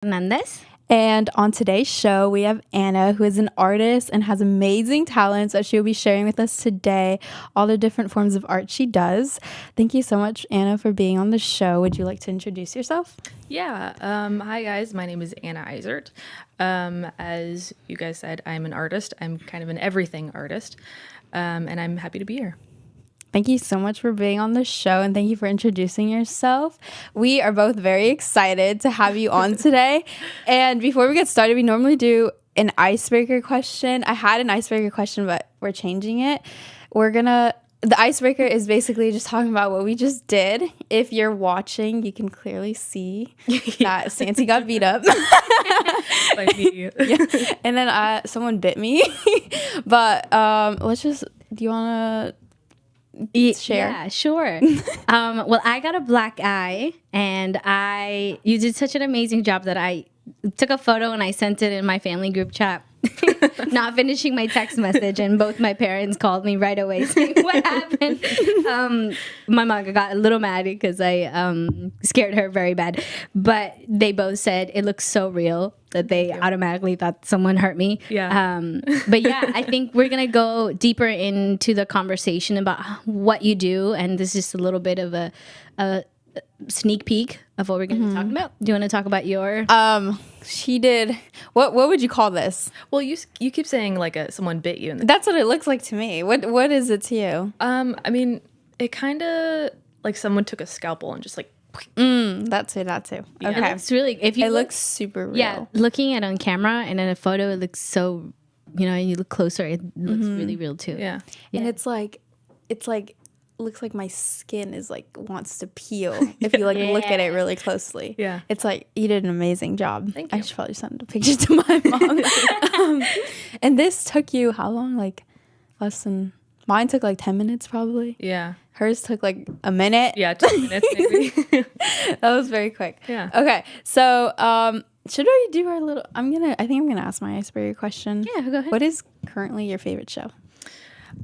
Hernandez. And on today's show, we have Anna, who is an artist and has amazing talents that she'll be sharing with us today, all the different forms of art she does. Thank you so much, Anna, for being on the show. Would you like to introduce yourself? Yeah. Hi, guys. My name is Anna Eisert. As you guys said, I'm an artist. I'm kind of an everything artist, and I'm happy to be here. Thank you so much for being on the show, and thank you for introducing yourself. We are both very excited to have you on today. And before we get started, we normally do an icebreaker question. I had an icebreaker question, but we're changing it. The icebreaker is basically just talking about what we just did. If you're watching, you can clearly see that Santi got beat up. By me. Yeah. And then someone bit me. But do you want to share? Yeah, sure. Well, I got a black eye, and you did such an amazing job that I took a photo and I sent it in my family group chat. Not finishing my text message, and both my parents called me right away saying, "What happened?" My mom got a little mad because I scared her very bad, but they both said it looks so real that they automatically thought someone hurt me. Yeah. But yeah, I think we're gonna go deeper into the conversation about what you do, and this is just a little bit of a sneak peek of what we're going to be talking about. Do you want to talk about your? She did. What would you call this? Well, you keep saying like someone bit you. That's what it looks like to me. What is it to you? I mean, it kind of like someone took a scalpel and just like. That too. Yeah. Okay. It's really It looks super real. Yeah, looking at it on camera and in a photo, it looks so. You look closer, it looks really real too. Yeah. And it's like looks like my skin is like wants to peel if you look at it really closely. Yeah. It's like you did an amazing job. Thank you. I should probably send a picture to my mom. And this took you how long? Like less than mine took like 10 minutes probably. Yeah. Hers took like a minute. Yeah. 2 minutes maybe. That was very quick. Yeah. Okay. So should we do our little I think I'm gonna ask my icebreaker question. Yeah, go ahead. What is currently your favorite show?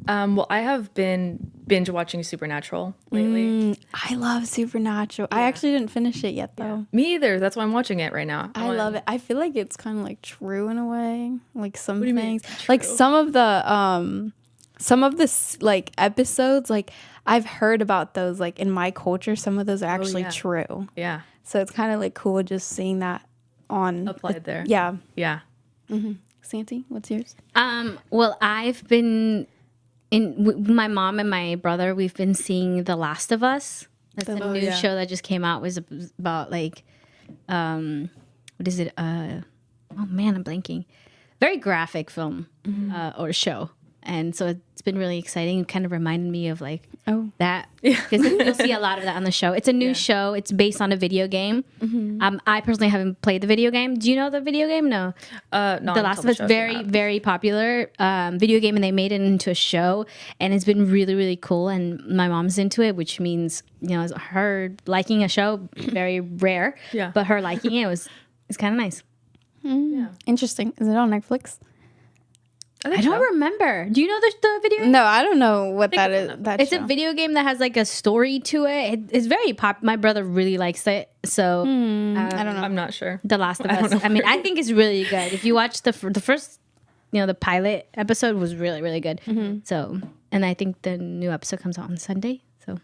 Well, I have been binge watching Supernatural lately. I love Supernatural. I actually didn't finish it yet though. Me either. That's why I'm watching it right now. I love it. I feel like it's kind of like true in a way. Like some do you mean, things, like some of the like episodes, like I've heard about those. Like in my culture, some of those are actually true. Yeah. So it's kind of like cool just seeing that on Applied there. Yeah. Yeah. Santi, what's yours? Well, I've been my mom and my brother. We've been seeing The Last of Us. That's a new show that just came out. It was about like, what is it? Oh man, I'm blanking. Very graphic film or show. And so it's been really exciting. It kind of reminded me of like that. Because you'll see a lot of that on the show. It's a new show. It's based on a video game. I personally haven't played the video game. Do you know the video game? No. No. The Last of Us, very, very popular video game, and they made it into a show. And it's been really, really cool. And my mom's into it, which means, her liking a show, very rare. Yeah. But her liking it's kind of nice. Yeah. Interesting. Is it on Netflix? I don't remember. Do you know the video game? No, I don't know what that is. It's a video game that has like a story to it. It's very pop. My brother really likes it. So I don't know. I'm not sure. The Last of Us. I mean, I think it's really good. If you watch the first, the pilot episode was really, really good. So, and I think the new episode comes out on Sunday. So,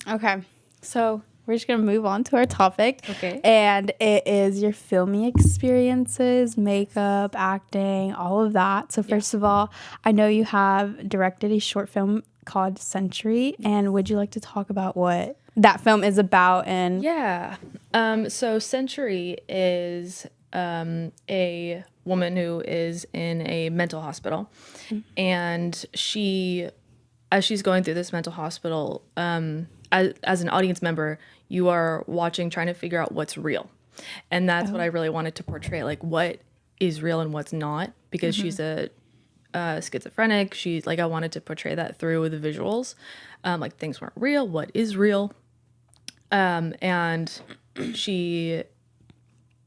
Okay. So we're just going to move on to our topic. Okay. And it is your filming experiences, makeup, acting, all of that. So first of all, I know you have directed a short film called Century. And would you like to talk about what that film is about? And Yeah. So Century is a woman who is in a mental hospital. And as she's going through this mental hospital, as an audience member, you are watching, trying to figure out what's real. And that's what I really wanted to portray, like what is real and what's not, because she's a schizophrenic. She's like, I wanted to portray that through the visuals. Like things weren't real, what is real. And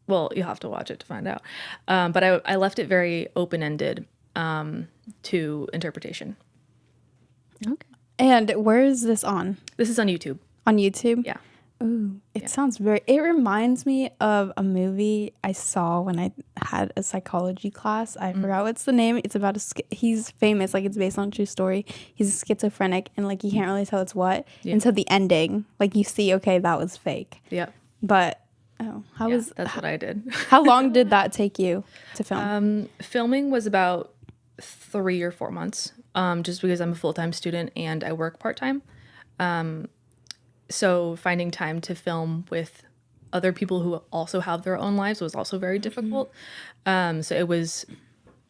well, you have to watch it to find out. But I left it very open-ended to interpretation. Okay. And where is this on? This is on YouTube. On YouTube? Yeah. Ooh, it sounds it reminds me of a movie I saw when I had a psychology class. I forgot what's the name. It's about he's famous, like it's based on a true story. He's schizophrenic and like you can't really tell it's what. Yeah. And so the ending, like you see, okay, that was fake. Yeah. But that's what I did. how long did that take you to film? Filming was about 3 or 4 months, just because I'm a full-time student and I work part-time. So finding time to film with other people who also have their own lives was also very difficult. So it was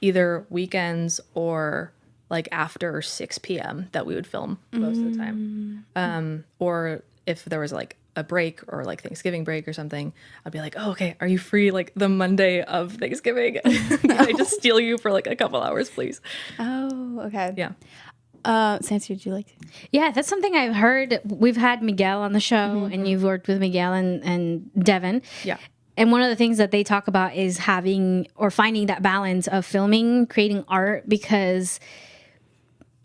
either weekends or like after 6 p.m. that we would film most of the time. Or if there was like a break or like Thanksgiving break or something, I'd be like, oh, okay, are you free like the Monday of Thanksgiving? Can I just steal you for like a couple hours, please? Oh, okay. Yeah. Sancy, would you like to? Yeah, that's something I've heard. We've had Miguel on the show, and you've worked with Miguel and Devin. Yeah. And one of the things that they talk about is having or finding that balance of filming, creating art, because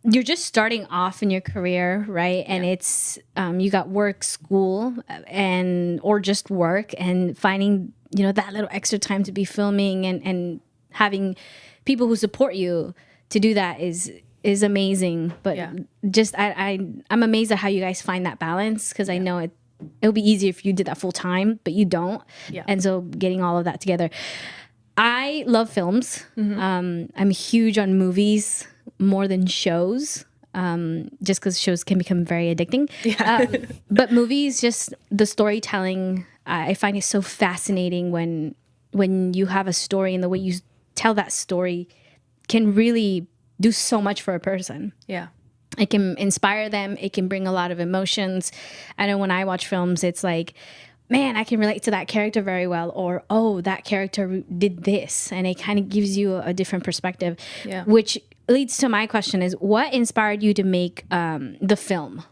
you're just starting off in your career, right? And it's you got work, school, and or just work, and finding that little extra time to be filming and having people who support you to do that is amazing. But just I'm amazed at how you guys find that balance, because I know it'll be easier if you did that full time, but you don't. Yeah. And so getting all of that together. I love films. I'm huge on movies more than shows, just because shows can become very addicting. But movies, just the storytelling, I find it so fascinating when you have a story, and the way you tell that story can really do so much for a person. Yeah. It can inspire them. It can bring a lot of emotions. I know when I watch films, it's like, man, I can relate to that character very well, or, oh, that character did this. And it kind of gives you a different perspective, which leads to my question is, what inspired you to make the film?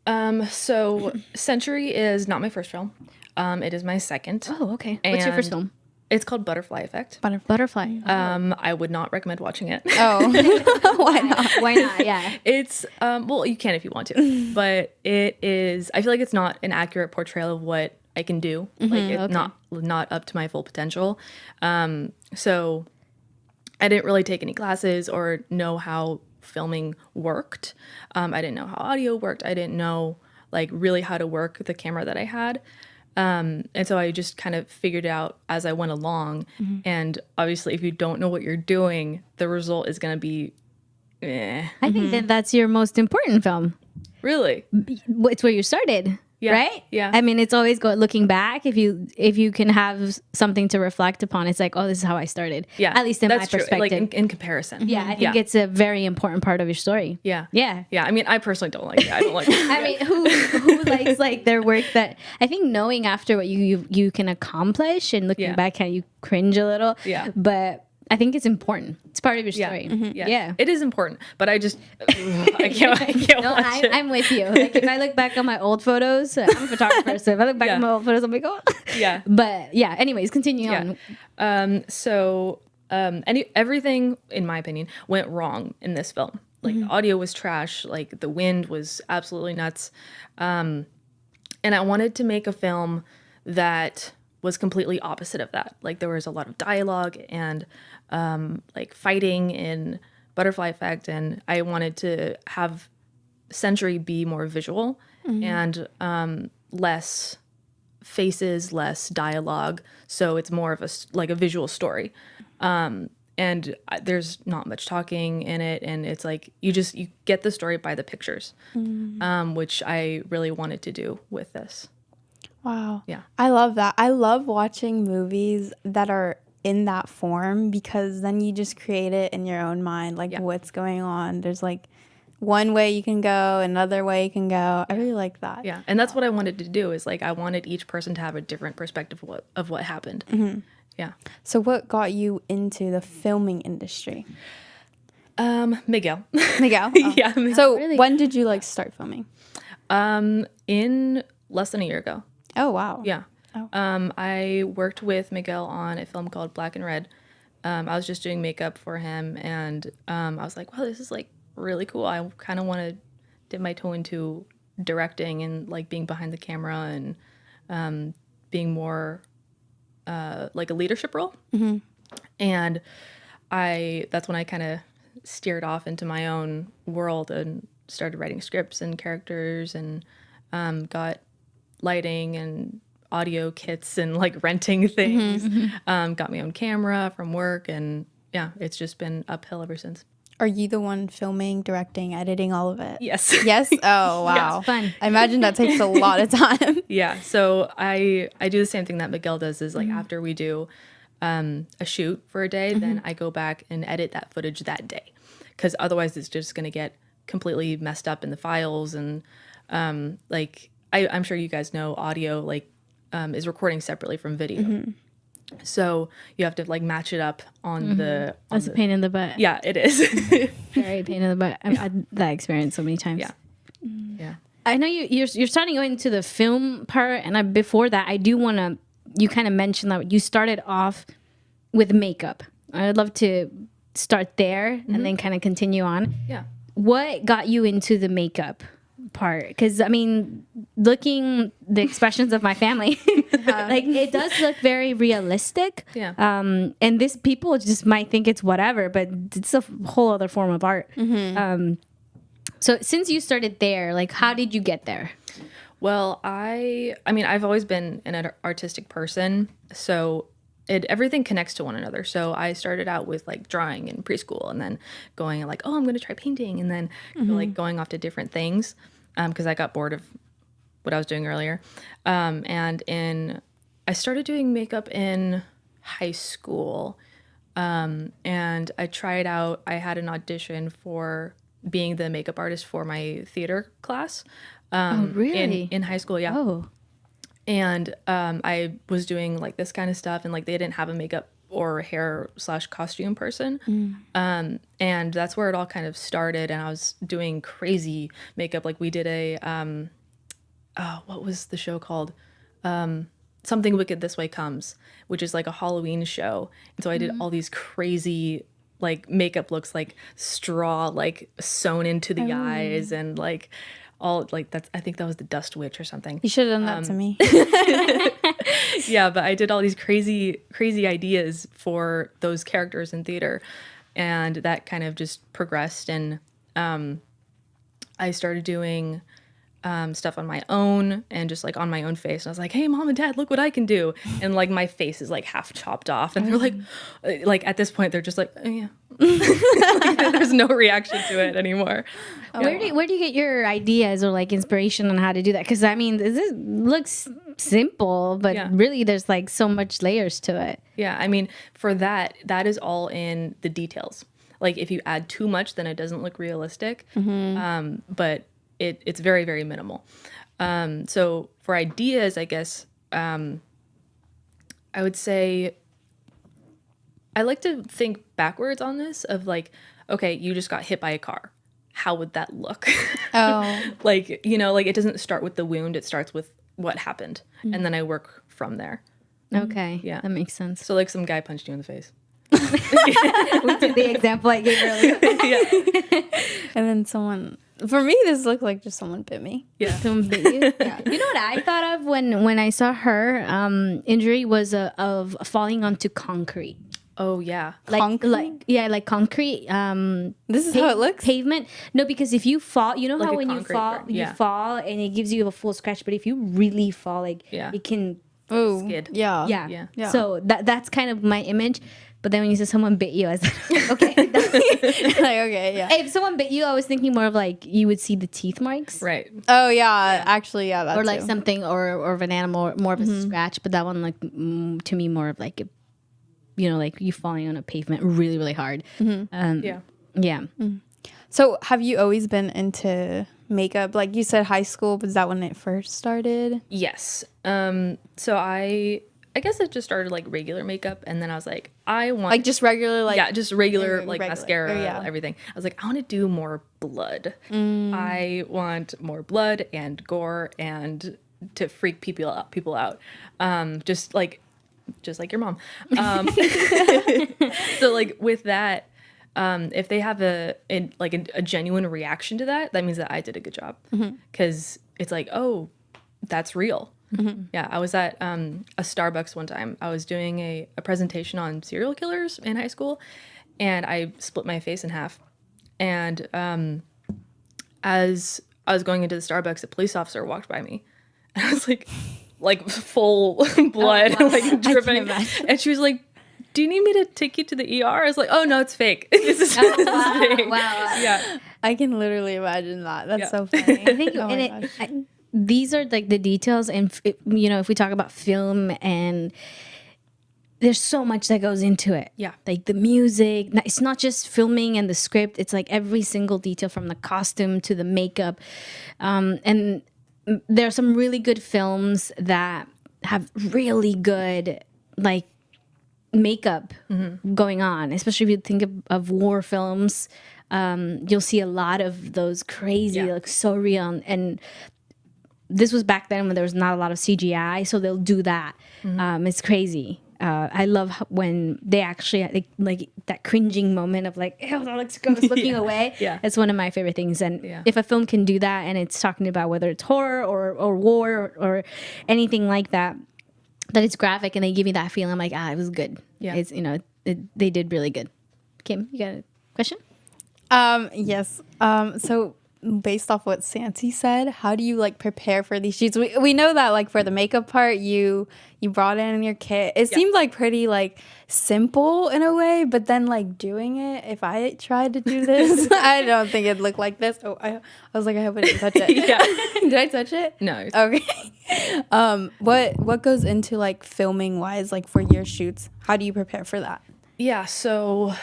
So Century is not my first film. It is my second. Oh, okay. What's your first film? It's called Butterfly Effect. Butterfly. I would not recommend watching it. Oh, why not? Why not? Yeah. It's well, you can if you want to, but it is. I feel like it's not an accurate portrayal of what I can do. Like it's not up to my full potential. So I didn't really take any classes or know how filming worked. I didn't know how audio worked. I didn't know like really how to work the camera that I had. And so I just kind of figured it out as I went along. And obviously, if you don't know what you're doing, the result is going to be, I think that's your most important film. Really? It's where you started, right? Yeah. I mean, it's always looking back. If you can have something to reflect upon, it's like, oh, this is how I started. Yeah. At least in that's my perspective. True. Like in comparison. Yeah, I think it's a very important part of your story. Yeah. Yeah. Yeah. I mean, I personally don't like it. I don't like it. I mean, who likes like their work? That I think knowing after what you can accomplish and looking back, kind of you cringe a little. Yeah. But I think it's important. It's part of your story. Yeah. It is important, but I just I can't No, watch it. I'm with you. Like if I look back on my old photos, I'm a photographer, so if I look back on my old photos, I'm like, oh. Yeah. But yeah. Anyways, continue on. Everything, in my opinion, went wrong in this film. Like the audio was trash. Like the wind was absolutely nuts. And I wanted to make a film that was completely opposite of that. Like there was a lot of dialogue and like fighting in Butterfly Effect, and I wanted to have Century be more visual and less faces, less dialogue. So it's more of a visual story. And there's not much talking in it, and it's like you get the story by the pictures, which I really wanted to do with this. Wow. Yeah. I love that. I love watching movies that are in that form, because then you just create it in your own mind, like what's going on. There's like one way you can go, another way you can go. I really like that. Yeah. And that's what I wanted to do, is like I wanted each person to have a different perspective of what happened. Yeah. So what got you into the filming industry? Miguel. Miguel? Oh. Yeah. So when did you like start filming? In less than a year ago. Oh, wow. Yeah. Oh. I worked with Miguel on a film called Black and Red. I was just doing makeup for him, and I was like, wow, this is like really cool. I kind of want to dip my toe into directing and like being behind the camera and being more like a leadership role. And that's when I kind of steered off into my own world and started writing scripts and characters and got lighting and audio kits and like renting things. Got my own camera from work, and yeah, it's just been uphill ever since. Are you the one filming, directing, editing, all of it? Yes. Yes? Oh, wow. It's fun. I imagine that takes a lot of time. Yeah. So I do the same thing that Miguel does, is like after we do a shoot for a day, then I go back and edit that footage that day. Because otherwise it's just going to get completely messed up in the files. And like, I'm sure you guys know audio like is recording separately from video. So you have to like match it up on the. That's a pain in the butt. Yeah, it is. Very pain in the butt. I've had that experience so many times. Yeah. Yeah. I know you're starting to go into the film part, and before that, I do want to. You kind of mentioned that you started off with makeup. I'd love to start there and then kind of continue on. Yeah. What got you into the makeup part? Because I mean, looking the expressions of my family, like it does look very realistic. Yeah. And this people just might think it's whatever, but it's a whole other form of art. So since you started there, like how did you get there? Well, I mean, I've always been an artistic person, so everything connects to one another. So I started out with like drawing in preschool, and then going like, oh, I'm going to try painting, and then like going off to different things because I got bored of what I was doing earlier. I started doing makeup in high school, and I tried out. I had an audition for being the makeup artist for my theater class. Oh, really? In high school, yeah. Oh. And I was doing like this kind of stuff, and like they didn't have a makeup or hair/costume person. And that's where it all kind of started. And I was doing crazy makeup. Like we did what was the show called? Something Wicked This Way Comes, which is like a Halloween show. And so I did all these crazy like makeup looks, like straw like sewn into the eyes, and like all like I think that was the Dust Witch or something. You should have done that to me. Yeah, but I did all these crazy ideas for those characters in theater, and that kind of just progressed. And I started doing stuff on my own and just like on my own face. And I was like, hey, Mom and Dad, look what I can do. And like my face is like half chopped off. And they're like at this point, they're just like, oh, yeah. Like, there's no reaction to it anymore. Where do you get your ideas or like inspiration on how to do that? Because I mean, this looks simple, but really there's like so much layers to it. Yeah, I mean, for that is all in the details. Like if you add too much, then it doesn't look realistic. But it's very, very minimal. So for ideas, I guess, I would say I like to think backwards on this of like, okay, you just got hit by a car. How would that look? Oh. Like, you know, like it doesn't start with the wound. It starts with what happened. And then I work from there. Okay. Yeah. That makes sense. So like some guy punched you in the face. We took the example I gave earlier. Yeah. And then someone, for me, this looked like just someone bit me. Yeah. Someone bit you. Yeah. You know what I thought of when I saw her injury was of falling onto concrete. Oh yeah. Like concrete. This is how it looks? Pavement. No, because if you fall, you know Like how a when you concrete fall, burn. you Yeah. fall and it gives you a full scratch. But if you really fall, like it can. Oh, Skid. yeah. Yeah. Yeah. So that's kind of my image. But then when you said someone bit you, I was like, okay. Like, okay, yeah. If someone bit you, I was thinking more of like you would see the teeth marks. Right. Oh, yeah. Actually, yeah. That Or like too. something, or of an animal, more of a scratch. But that one, like, to me, more of like, like you falling on a pavement really, really hard. Yeah. Yeah. So have you always been into makeup? Like you said high school, but is that when it first started? Yes. So I guess it just started like regular makeup, and then I was like, I want Like just regular, like... yeah, just regular like regular. mascara, Oh, yeah. everything. I was like, I want to do more blood. I want more blood and gore and to freak people out. Just like your mom. So like with that, If they have a genuine reaction to that, that means that I did a good job. Because it's like, oh, that's real. Yeah, I was at a Starbucks one time. I was doing a presentation on serial killers in high school, and I split my face in half. And as I was going into the Starbucks, a police officer walked by me. And I was like full blood, like dripping. And she was like, "Do you need me to take you to the ER?" I was like, "Oh no, it's fake. This is fake." Wow. Yeah, I can literally imagine that. That's so funny. I think these are like the details, and if we talk about film, and there's so much that goes into it. Yeah. Like the music, it's not just filming and the script. It's like every single detail from the costume to the makeup, and there are some really good films that have really good like makeup going on, especially if you think of war films. You'll see a lot of those crazy, like so real, and this was back then when there was not a lot of CGI, so they'll do that. It's crazy. I love when they actually like that cringing moment of like, ew, that looks gross, looking away. Yeah. It's one of my favorite things. And if a film can do that, and it's talking about whether it's horror or war or anything like that, that it's graphic and they give me that feeling, I'm like, it was good. Yeah. It's, they did really good. Kim, you got a question? Yes. So based off what Santi said, how do you like prepare for these shoots? We know that like for the makeup part, you brought in your kit. It seemed like pretty like simple in a way, but then like doing it, if I tried to do this, I don't think it'd look like this. Oh, I was like, I hope I didn't touch it. Yeah. Did I touch it? No. Okay. What goes into like filming wise, like for your shoots? How do you prepare for that? Yeah. So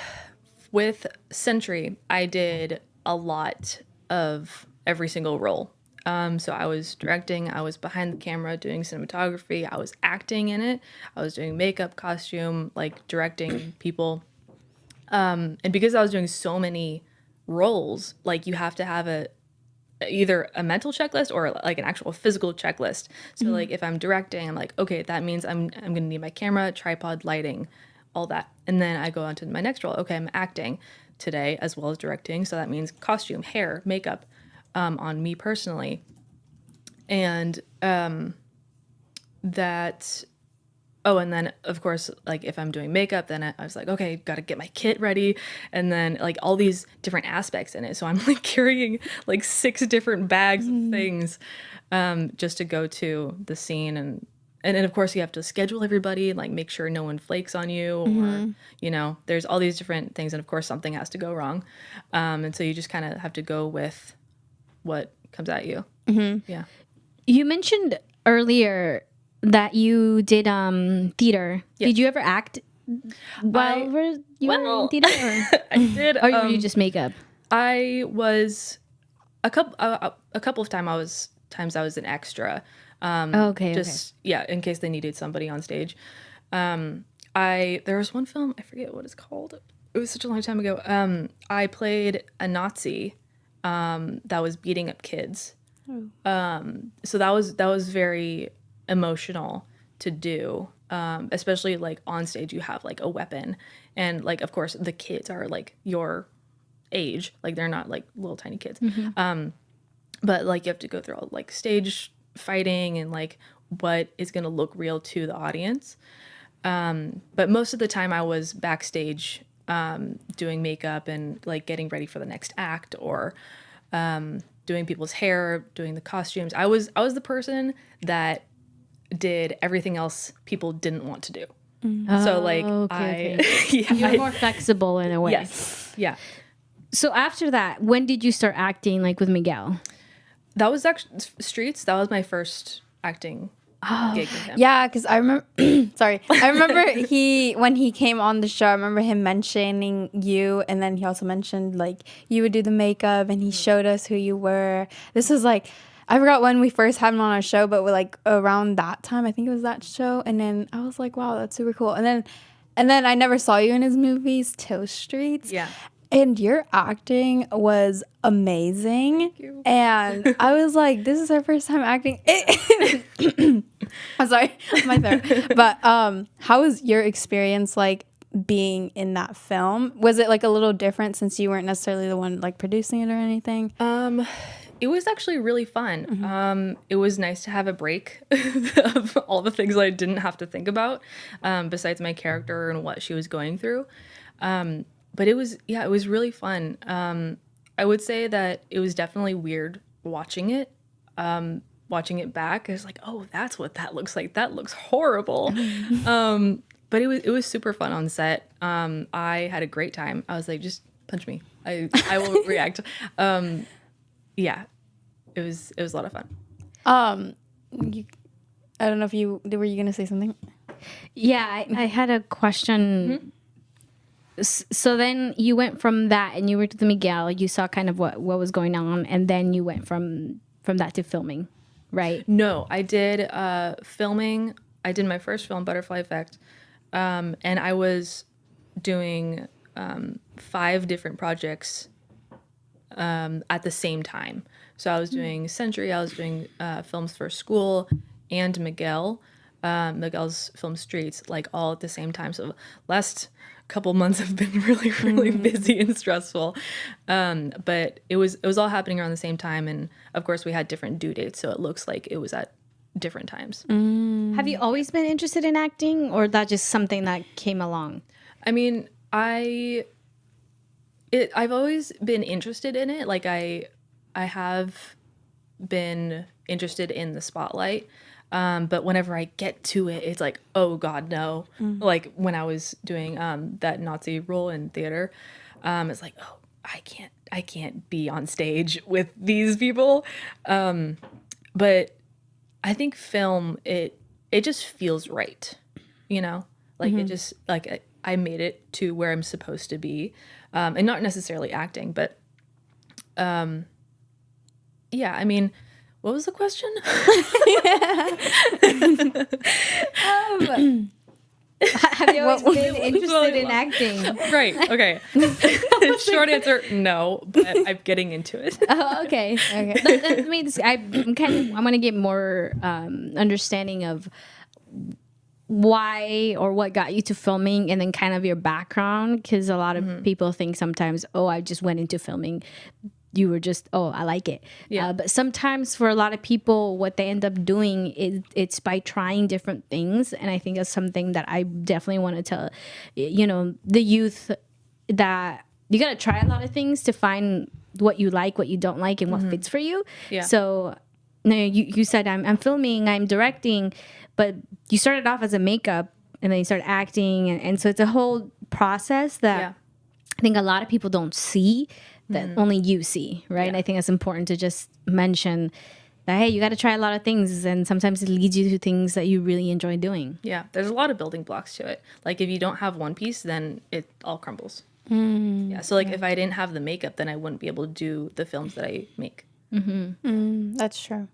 with Century, I did a lot of every single role. So I was directing, I was behind the camera doing cinematography, I was acting in it, I was doing makeup, costume, like directing people. And because I was doing so many roles, like you have to have either a mental checklist or like an actual physical checklist. So like if I'm directing, I'm like, okay, that means I'm gonna need my camera, tripod, lighting, all that. And then I go on to my next role. Okay, I'm acting today as well as directing, so that means costume, hair, makeup on me personally. And and then of course, like if I'm doing makeup, then I was like, okay, gotta get my kit ready, and then like all these different aspects in it. So I'm like carrying like 6 different bags of things just to go to the scene. And then of course you have to schedule everybody and like make sure no one flakes on you, or there's all these different things, and of course something has to go wrong, and so you just kind of have to go with what comes at you. Yeah. You mentioned earlier that you did theater. Yeah. Did you ever act while you were in theater, or I did, or were you just makeup? I was a couple of times I was an extra. Okay. In case they needed somebody on stage. There was one film, I forget what it's called. It was such a long time ago. I played a Nazi that was beating up kids. So that was very emotional to do. Especially like on stage you have like a weapon, and like of course the kids are like your age, like they're not like little tiny kids. But like you have to go through all like stage fighting and like what is going to look real to the audience. But most of the time I was backstage doing makeup and like getting ready for the next act, or doing people's hair, doing the costumes. I was the person that did everything else people didn't want to do. So like You're more flexible in a way. Yes. Yeah. So after that, when did you start acting like with Miguel? That was actually Streets. That was my first acting gig with him. Yeah, because I remember. Sorry, I remember when he came on the show. I remember him mentioning you, and then he also mentioned like you would do the makeup, and he showed us who you were. This was like, I forgot when we first had him on our show, but like around that time, I think it was that show. And then I was like, wow, that's super cool. And then I never saw you in his movies till Streets. Yeah. And your acting was amazing. Thank you. And I was like, this is her first time acting. I'm sorry, my throat. But how was your experience like being in that film? Was it like a little different since you weren't necessarily the one like producing it or anything? It was actually really fun. It was nice to have a break of all the things I didn't have to think about, besides my character and what she was going through. But it was really fun. I would say that it was definitely weird watching it back. It's like, oh, that's what that looks like. That looks horrible. But it was super fun on set. I had a great time. I was like, just punch me. I will react. Yeah, it was a lot of fun. I don't know if were you gonna say something? Yeah, I had a question. So then you went from that and you worked with Miguel. You saw kind of what was going on, and then you went from that to filming, right? No, I did filming. I did my first film, Butterfly Effect, and I was doing 5 different projects at the same time. So I was doing Century, I was doing films for school, and Miguel's film Streets, like all at the same time. So last couple months have been really, really busy and stressful. But it was all happening around the same time, and of course we had different due dates, so it looks like it was at different times. Have you always been interested in acting, or that just something that came along? I mean, I've always been interested in it. Like I have been interested in the spotlight. But whenever I get to it, it's like, oh God, no. Like when I was doing that Nazi role in theater, it's like, oh, I can't be on stage with these people. But I think film, it just feels right, you know? Like it just, like I made it to where I'm supposed to be. And not necessarily acting, but yeah, I mean, what was the question? Have you always been interested in acting? Right, okay. Short answer, no, but I'm getting into it. Oh, okay. Let me just, I'm going to get more understanding of why or what got you to filming, and then kind of your background, because a lot of people think sometimes, oh, I just went into filming. You were just, oh, I like it. Yeah. But sometimes for a lot of people, what they end up doing is it's by trying different things. And I think that's something that I definitely want to tell, the youth, that you got to try a lot of things to find what you like, what you don't like, and what fits for you. Yeah. So you said I'm filming, I'm directing, but you started off as a makeup and then you started acting. And so it's a whole process that I think a lot of people don't see, that only you see, right? Yeah. And I think it's important to just mention that, hey, you got to try a lot of things, and sometimes it leads you to things that you really enjoy doing. Yeah, there's a lot of building blocks to it. Like if you don't have one piece, then it all crumbles. Yeah, so like if I didn't have the makeup, then I wouldn't be able to do the films that I make. That's true.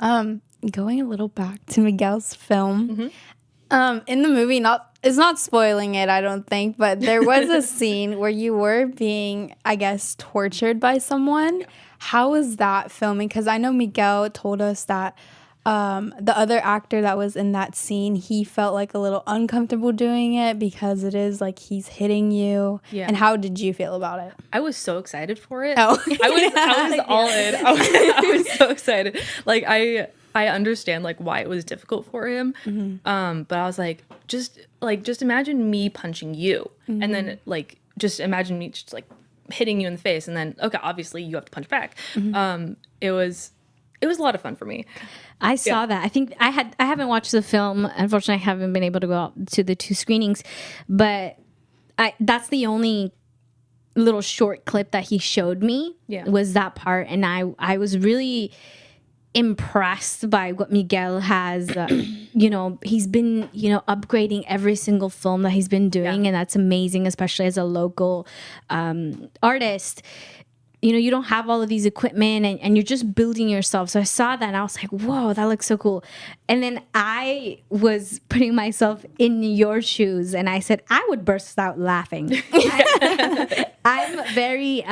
Going a little back to Miguel's film, in the movie, it's not spoiling it, I don't think, but there was a scene where you were being, I guess, tortured by someone. Yeah. How was that filming? Because I know Miguel told us that the other actor that was in that scene, he felt like a little uncomfortable doing it because it is like he's hitting you. Yeah. And how did you feel about it? I was so excited for it. Oh. I was all in. I was so excited. Like I understand like why it was difficult for him. But I was like, just imagine me punching you, and then like just imagine me just like hitting you in the face, and then okay, obviously you have to punch back. It was a lot of fun for me. I saw that. I think I haven't watched the film. Unfortunately, I haven't been able to go out to the 2 screenings, but that's the only little short clip that he showed me. Was that part, and I was really impressed by what Miguel has, he's been, upgrading every single film that he's been doing. And that's amazing, especially as a local artist. You don't have all of these equipment, and you're just building yourself. So I saw that and I was like, whoa, that looks so cool. And then I was putting myself in your shoes, and I said, I would burst out laughing. I'm very,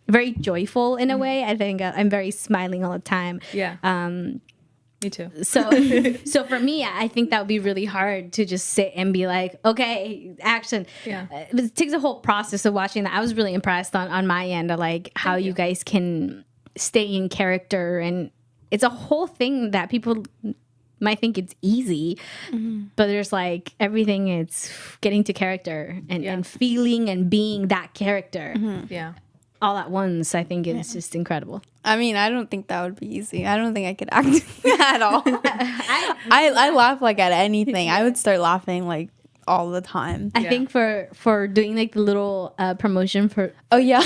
very joyful in a way. I think I'm very smiling all the time. Yeah. me too. So for me, I think that would be really hard to just sit and be like, okay, action. Yeah. It takes a whole process of watching that. I was really impressed on my end of like how you guys can stay in character, and it's a whole thing that people might think it's easy, but there's like everything. It's getting to character and feeling and being that character. Yeah. All at once. I think it's just incredible. I mean, I don't think that would be easy. I don't think I could act at all. I laugh like at anything. I would start laughing like all the time. I think for doing like the little promotion for Oh yeah,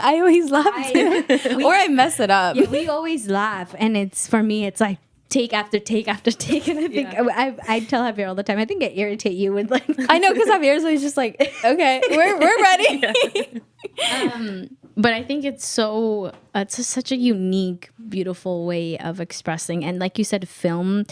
I always laugh too. Or I mess it up. Yeah, we always laugh, and it's for me. It's like take after take after take, and I think I tell Javier all the time. I think I irritate you with like I know because Javier's always just like, okay, we're ready. But I think it's such a unique, beautiful way of expressing, and like you said, film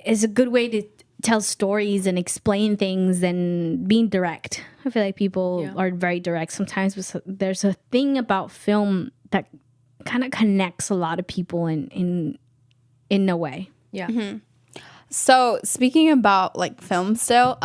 is a good way to tell stories and explain things and being direct. I feel like people are very direct sometimes, but there's a thing about film that kind of connects a lot of people in a way. Yeah. So speaking about like film still,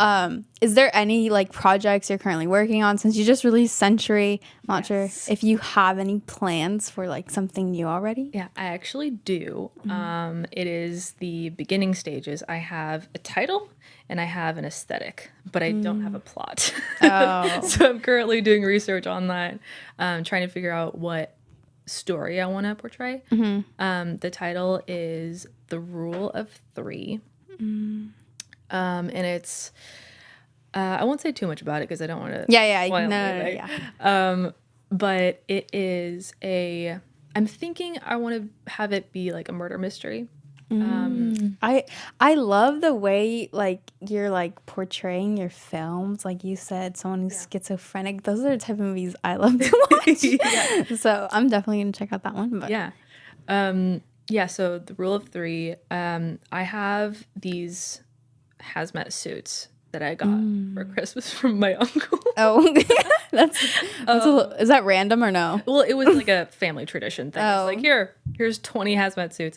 is there any like projects you're currently working on since you just released Century? I'm not sure if you have any plans for like something new already. Yeah, I actually do. It is the beginning stages. I have a title and I have an aesthetic, but I don't have a plot. Oh. So I'm currently doing research on that, trying to figure out what story I want to portray. The title is The Rule of Three. And it's I won't say too much about it because I don't want to but it is I'm thinking I want to have it be like a murder mystery. I love the way like you're like portraying your films. Like you said, someone who's schizophrenic. Those are the type of movies I love to watch. So I'm definitely gonna check out that one. But So The Rule of Three. I have these hazmat suits that I got for Christmas from my uncle. Oh, that's is that random or no? Well, it was like a family tradition thing. It's like here's 20 hazmat suits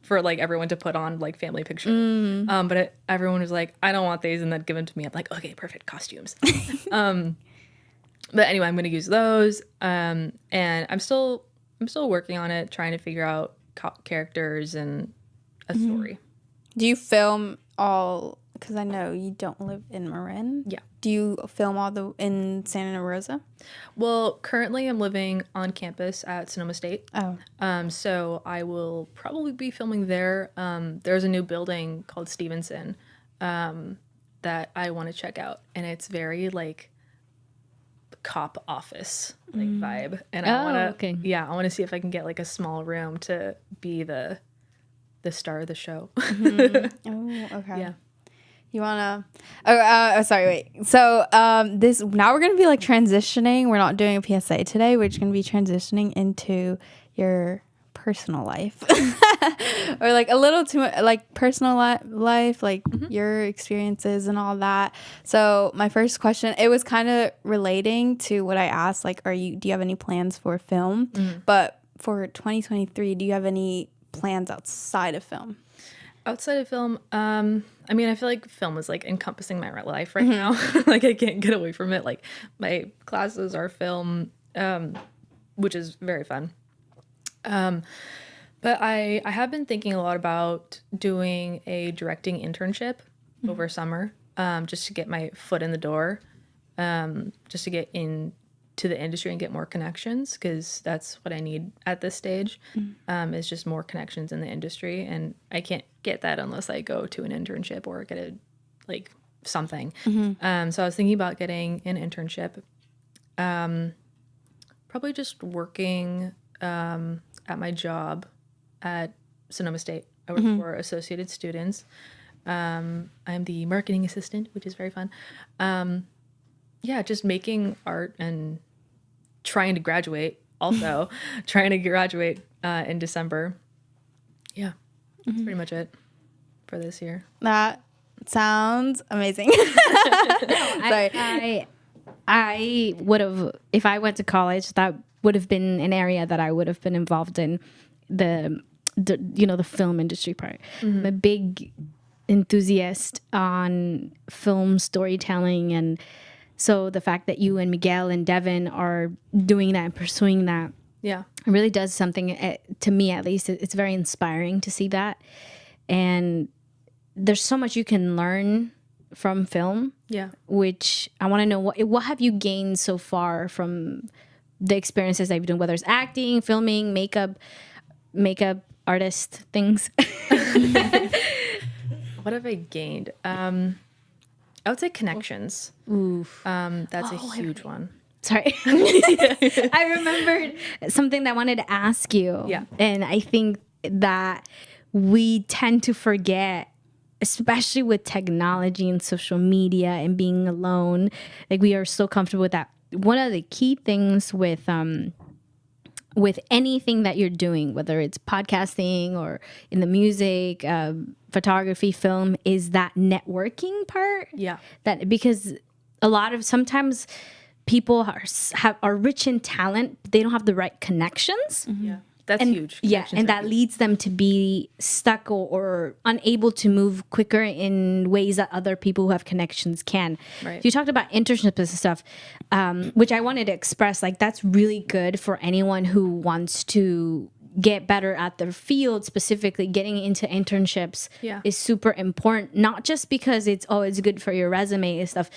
for like everyone to put on like family pictures. But everyone was like, I don't want these, and then give them to me. I'm like, okay, perfect, costumes. But anyway, I'm gonna use those. And I'm still working on it, trying to figure out characters and a story. Do you film all? Because I know you don't live in Marin. Yeah. Do you film all in Santa Rosa? Well, currently I'm living on campus at Sonoma State. Oh. So I will probably be filming there. There's a new building called Stevenson that I want to check out, and it's very like cop office like vibe, and I want to see if I can get like a small room to be the star of the show. Oh, okay. Yeah. You wanna? Sorry, wait. So, now we're gonna be like transitioning. We're not doing a PSA today. We're just gonna be transitioning into your personal life, or like a little too much, like personal life, like your experiences and all that. So, my first question, it was kind of relating to what I asked. Like, do you have any plans for film? But for 2023, do you have any plans outside of film? Outside of film, I mean, I feel like film is like encompassing my life right now. Like I can't get away from it. Like my classes are film, which is very fun. But I have been thinking a lot about doing a directing internship over summer, just to get my foot in the door, just to get into the industry and get more connections, because that's what I need at this stage, is just more connections in the industry, and I can't get that unless I go to an internship or get something. So I was thinking about getting an internship, probably just working at my job at Sonoma State. I work for Associated Students. I'm the marketing assistant, which is very fun. Just making art and trying to graduate also. Trying to graduate in December. Yeah, that's pretty much it for this year. That sounds amazing. Sorry. I would have, if I went to college, that would have been an area that I would have been involved in. The the film industry part. I'm a big enthusiast on film storytelling, and so the fact that you and Miguel and Devin are doing that and pursuing that, Yeah. it really does something, to me at least. It's very inspiring to see that, and there's so much you can learn from film. Yeah. Which I want to know, what have you gained so far from the experiences that you've done, whether it's acting, filming, makeup artist things. What have I gained? I would say connections. Oof. That's a huge one. Sorry. I remembered something that I wanted to ask you. Yeah. And I think that we tend to forget, especially with technology and social media and being alone. Like, we are so comfortable with that. One of the key things with anything that you're doing, whether it's podcasting or in the music, photography, film, is that networking part. Yeah. That, because sometimes people are rich in talent, but they don't have the right connections. Yeah. That's And huge. yeah, Connections and are that huge. leads them to be stuck or unable to move quicker in ways that other people who have connections can. Right. You talked about internships and stuff, which I wanted to express. Like, that's really good for anyone who wants to get better at their field. Specifically, getting into internships is super important. Not just because it's good for your resume and stuff.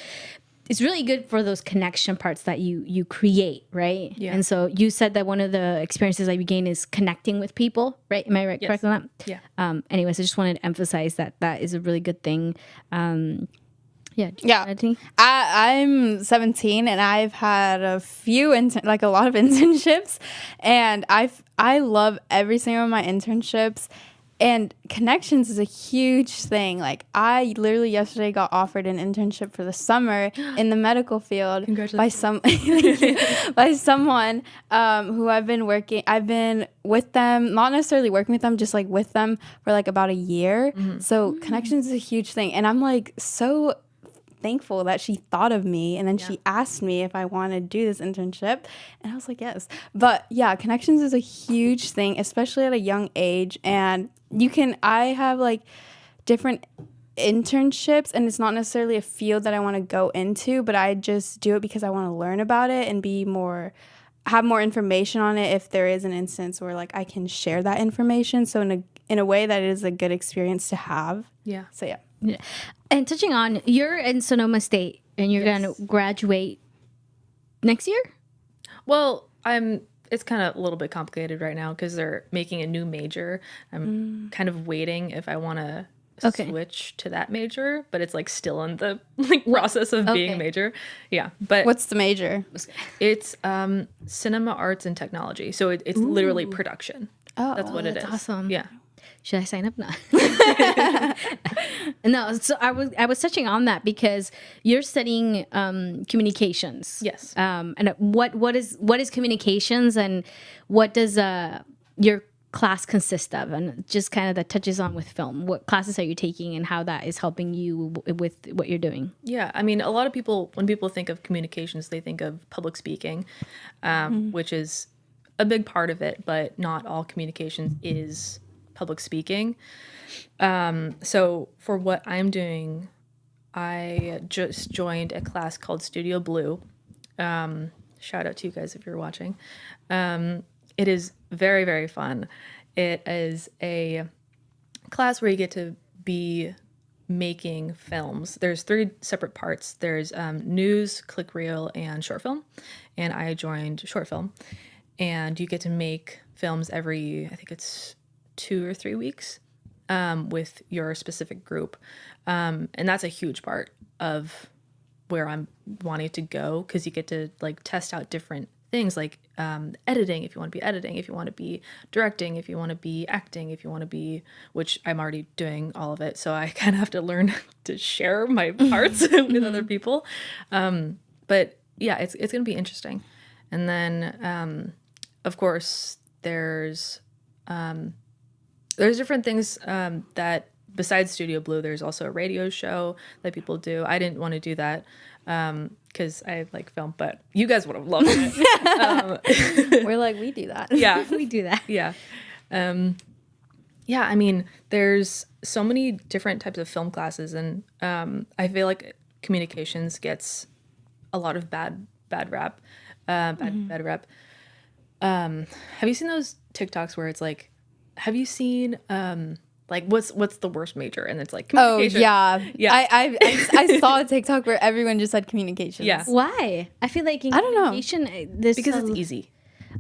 It's really good for those connection parts that you create, right? Yeah. And so you said that one of the experiences that you gain is connecting with people, right? Am I right? Yes. Correct on that? Yeah. Anyways, I just wanted to emphasize that is a really good thing. Yeah. Yeah. I'm 17 and I've had a lot of internships, and I love every single one of my internships. And connections is a huge thing. Like, I literally yesterday got offered an internship for the summer in the medical field by someone who I've been with them, not necessarily working with them, just like with them for like about a year. So connections is a huge thing. And I'm like so thankful that she thought of me, and then she asked me if I want to do this internship, and I was like, yes. But yeah, connections is a huge thing, especially at a young age. And I have like different internships, and it's not necessarily a field that I want to go into, but I just do it because I want to learn about it and have more information on it if there is an instance where like I can share that information. So in a way that it is a good experience to have. Yeah. So yeah. Yeah. And touching on, you're in Sonoma State and you're going to graduate next year? Well, it's kind of a little bit complicated right now because they're making a new major. I'm kind of waiting if I want to switch to that major, but it's like still in the process of being a major. Yeah. But what's the major? It's cinema arts and technology. So it's literally production. Oh, that's what it is. Awesome. Yeah. Should I sign up now? No, so I was touching on that because you're studying communications. Yes. And what is communications, and what does your class consist of? And just kind of that touches on with film. What classes are you taking, and how that is helping you with what you're doing? Yeah, I mean, a lot of people, when people think of communications, they think of public speaking, which is a big part of it, but not all communications is public speaking. So for what I'm doing, I just joined a class called Studio Blue. Shout out to you guys if you're watching. It is very, very fun. It is a class where you get to be making films. There's 3 separate parts. There's news, click reel, and short film. And I joined short film. And you get to make films every, I think it's 2 or 3 weeks with your specific group. And that's a huge part of where I'm wanting to go, because you get to like test out different things like editing, if you want to be editing, if you want to be directing, if you want to be acting, if you want to be, which I'm already doing all of it. So I kind of have to learn to share my parts with other people. But yeah, it's going to be interesting. And then, of course, there's different things that besides Studio Blue, there's also a radio show that people do. I didn't want to do that because I like film, but you guys would have loved it. We're like, we do that. Yeah, We do that. yeah. Yeah, I mean, there's so many different types of film classes, and I feel like communications gets a lot of bad rap, bad rep. Have you seen those TikToks where it's like, have you seen like what's the worst major, and it's like communication. Yeah. I saw a TikTok where everyone just said communications. Yeah. Why? I feel like in I don't know. communication, there's Because some- it's easy.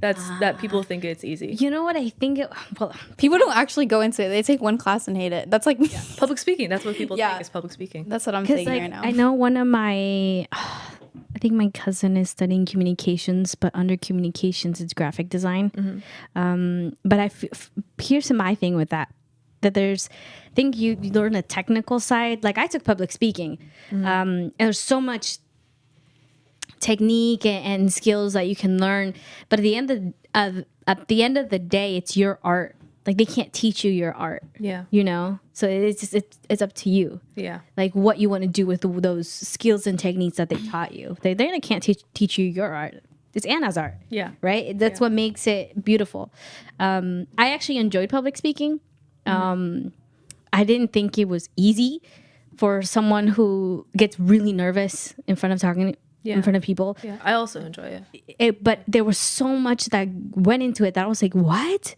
That people think it's easy. You know what I think? Well, People don't actually go into it. They take one class and hate it. That's like Public speaking. That's what people Yeah. think is public speaking. that's what I'm because thinking like right now. I know one of my, I think my cousin is studying communications, but under communications it's graphic design. But here's my thing with that. That there's, I think you learn the technical side. Like I took public speaking, and there's so much technique and skills that you can learn. But at the end of the day, it's your art. Like they can't teach you your art. Yeah. You know, so it's up to you. Yeah. Like what you want to do with those skills and techniques that they taught you. They can't teach you your art. It's Anna's art. Yeah. Right. That's what makes it beautiful. I actually enjoyed public speaking. I didn't think it was easy for someone who gets really nervous in front of talking in front of people. Yeah. I also enjoy it. But there was so much that went into it that I was like, what?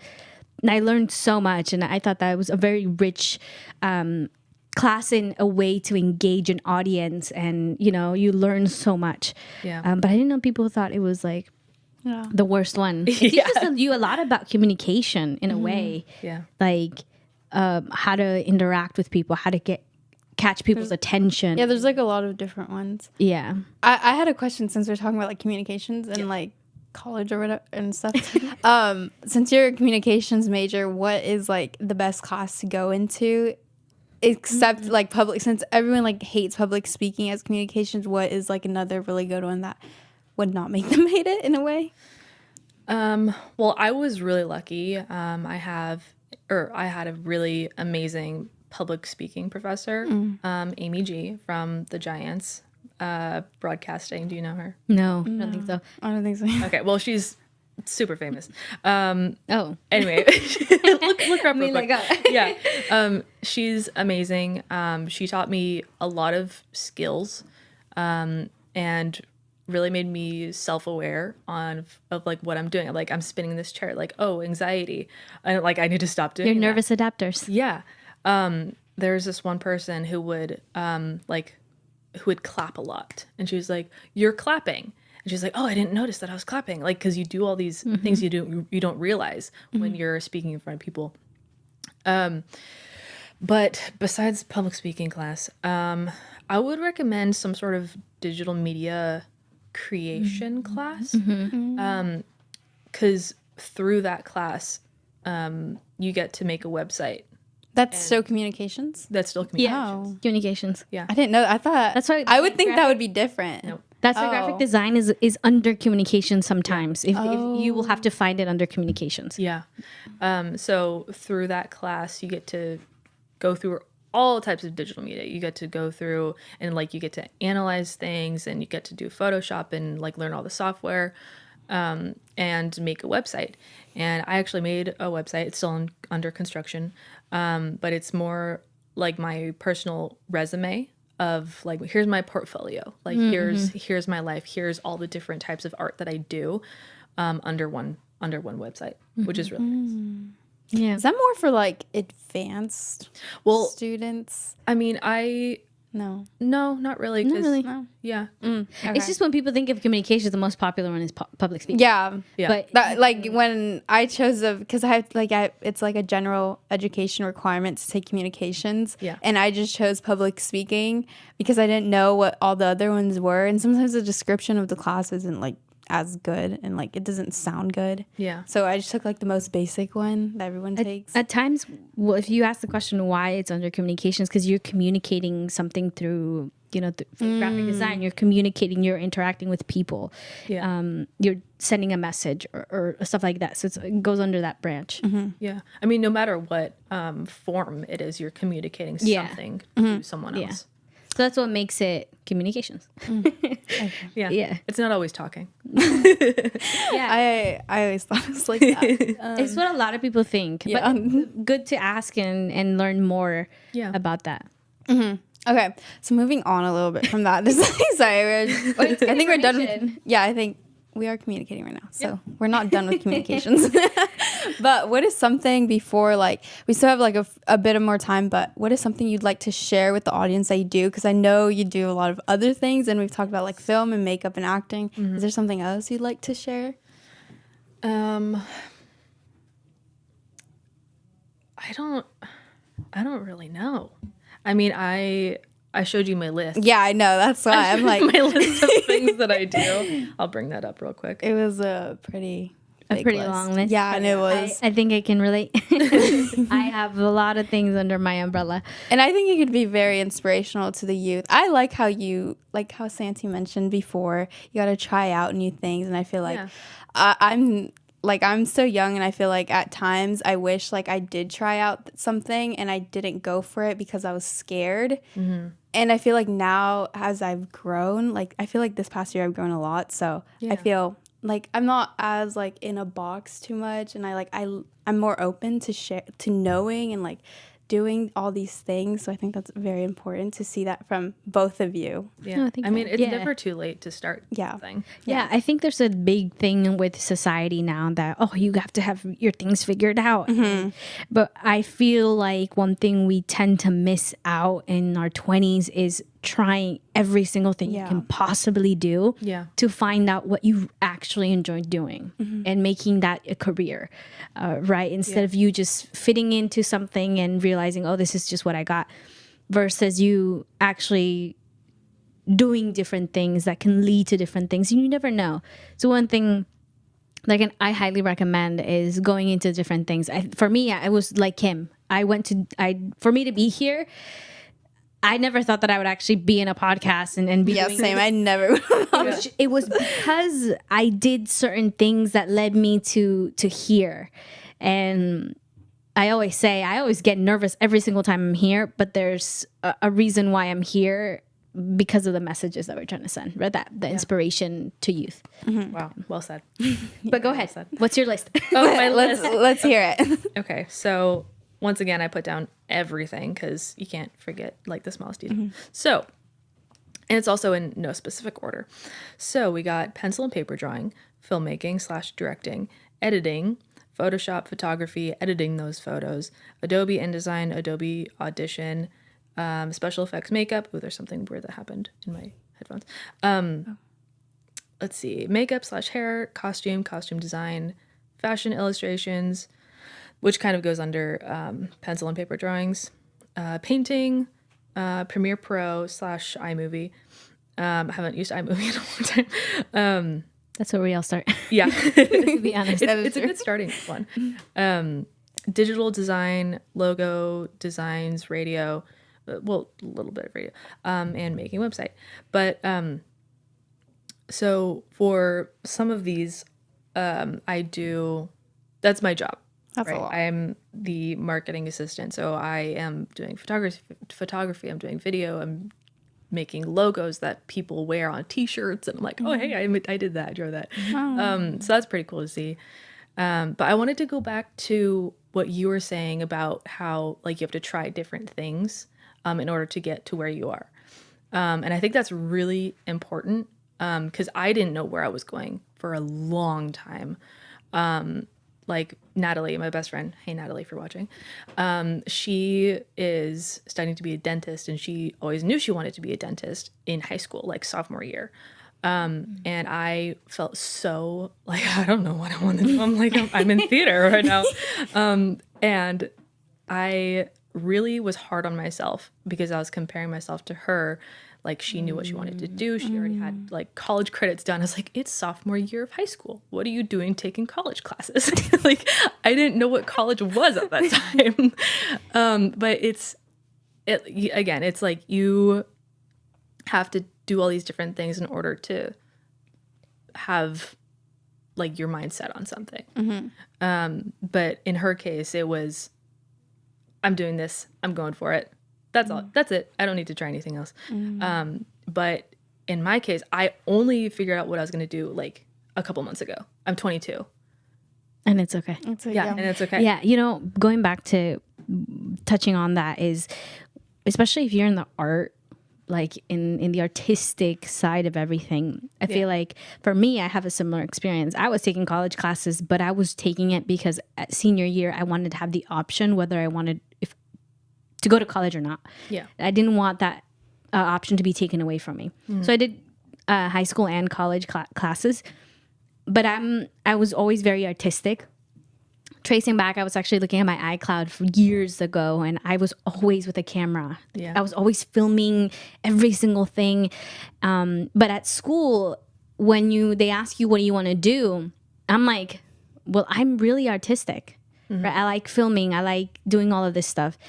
And I learned so much, and I thought that it was a very rich class in a way to engage an audience, and you learn so much. Yeah. But I didn't know people thought it was like the worst one. It teaches you a lot about communication in a way, Yeah. like how to interact with people, how to catch people's attention. yeah, there's like a lot of different ones. Yeah. I had a question since we're talking about like communications and like college or whatever and stuff. Since you're a communications major, what is like the best class to go into? Except like public, since everyone like hates public speaking as communications, what is like another really good one that would not make them hate it in a way? Well, I was really lucky. I had a really amazing public speaking professor, Amy G from the Giants Broadcasting. Do you know her? No, I don't think so. I don't think so. Okay, well, she's super famous. Oh. Anyway, look her up real quick. like, Yeah, she's amazing. She taught me a lot of skills, and really made me self-aware of like what I'm doing. Like I'm spinning this chair, like, oh, anxiety, and like I need to stop doing You're that. nervous adapters. Yeah. There's this one person who would clap a lot, and she was like, "You're clapping," and she's like, "Oh, I didn't notice that I was clapping." Like, because you do all these things you don't realize when you're speaking in front of people. But besides public speaking class, I would recommend some sort of digital media creation class, because through that class, you get to make a website. That's so communications. That's still communications. Oh. Communications. Yeah. I didn't know. I thought That's why I would think that would be different. Nope. That's why graphic design is under communications sometimes. If you will have to find it under communications. Yeah. So through that class, you get to go through all types of digital media. You get to go through and like you get to analyze things, and you get to do Photoshop and like learn all the software, and make a website. And I actually made a website. It's still under construction, but it's more like my personal resume of like, here's my portfolio. Like here's my life. Here's all the different types of art that I do, under one website, which is really nice. Yeah. Is that more for like advanced students? I mean, No, not really. Not really. no. Yeah. It's just when people think of communications, the most popular one is public speaking. Yeah, Yeah. But that, like when I chose because it's like a general education requirement to take communications. Yeah. And I just chose public speaking because I didn't know what all the other ones were, and sometimes the description of the class isn't like as good, and like it doesn't sound good. Yeah. So I just took like the most basic one that everyone takes. at times, well, if you ask the question why it's under communications, because you're communicating something through, graphic design, you're communicating, you're interacting with people. Yeah. You're sending a message or stuff like that. So it goes under that branch. Yeah. I mean, no matter what form it is, you're communicating Yeah. something to someone else. So that's what makes it communications. Yeah. It's not always talking. I always thought it was like that. It's what a lot of people think. Yeah. But good to ask and learn more about that. Okay, so moving on a little bit from that. This is sorry. I think we're done. I think we are communicating right now, so we're not done with communications. But what is something before, like, we still have like a bit of more time, but what is something you'd like to share with the audience that you do? Because I know you do a lot of other things, and we've talked about like film and makeup and acting. Is there something else you'd like to share? I don't really know. I mean, I showed you my list. Yeah, I know. That's why I'm like my list of things that I do. I'll bring that up real quick. it was a pretty long list. Yeah, and it was. I think I can relate. I have a lot of things under my umbrella. And I think it could be very inspirational to the youth. I like how how Santi mentioned before, you got to try out new things. And I feel like I'm so young, and I feel like at times I wish like I did try out something and I didn't go for it because I was scared. And I feel like now as I've grown, like I feel like this past year I've grown a lot. So I feel like I'm not as like in a box too much, and I'm more open to knowing and like doing all these things. So I think that's very important to see that from both of you. Yeah, I mean, it's never too late to start something. Yeah, I think there's a big thing with society now that, you have to have your things figured out. But I feel like one thing we tend to miss out in our 20s is trying every single thing you can possibly do to find out what you actually enjoy doing and making that a career, right? Instead of you just fitting into something and realizing, this is just what I got, versus you actually doing different things that can lead to different things. You never know. So one thing like I highly recommend is going into different things. For me, I was like Kim. For me to be here, I never thought that I would actually be in a podcast and be doing same. I never. It was because I did certain things that led me to here. And I always get nervous every single time I'm here, but there's a reason why I'm here, because of the messages that we're trying to send, right? The inspiration to youth. Wow, well said. But go ahead. What's your list? My list. Let's hear it. Okay, so once again, I put down everything because you can't forget like the smallest detail. So, and it's also in no specific order. So we got pencil and paper drawing, filmmaking / directing, editing, Photoshop, photography, editing those photos, Adobe InDesign, Adobe Audition, special effects, makeup. Oh, there's something weird that happened in my headphones. Let's see, makeup / hair, costume design, fashion illustrations, which kind of goes under pencil and paper drawings, painting, Premiere Pro / iMovie. I haven't used iMovie in a long time. That's where we all start. Yeah. To be honest. It's a good starting one. Digital design, logo designs, radio, a little bit of radio, and making a website. But so for some of these, that's my job. That's right? a lot. I am the marketing assistant. So I am doing photography, I'm doing video, I'm making logos that people wear on t-shirts, and I'm like, oh, hey, I did that, I drew that. So that's pretty cool to see. But I wanted to go back to what you were saying about how like you have to try different things in order to get to where you are. And I think that's really important because I didn't know where I was going for a long time. Like Natalie, my best friend. Hey, Natalie, for watching. She is studying to be a dentist, and she always knew she wanted to be a dentist in high school, like sophomore year. And I felt so like, I don't know what I want to do. I'm like, I'm in theater right now. And I really was hard on myself because I was comparing myself to her. Like she knew what she wanted to do. She already had like college credits done. I was like, it's sophomore year of high school. What are you doing taking college classes? Like I didn't know what college was at that time. But it's like you have to do all these different things in order to have like your mindset on something. But in her case, it was, I'm doing this, I'm going for it. That's all. That's it. I don't need to try anything else. But in my case, I only figured out what I was going to do like a couple months ago. I'm 22. And it's okay. And it's okay. Yeah, you know, going back to touching on that is, especially if you're in the art, like in the artistic side of everything, I feel like for me, I have a similar experience. I was taking college classes, but I was taking it because at senior year, I wanted to have the option whether I wanted to go to college or not. Yeah. I didn't want that option to be taken away from me. So I did high school and college classes, but I was always very artistic. Tracing back, I was actually looking at my iCloud for years ago, and I was always with a camera. Yeah. I was always filming every single thing. But at school, when they ask you what do you want to do, I'm like, well, I'm really artistic. Right? I like filming. I like doing all of this stuff.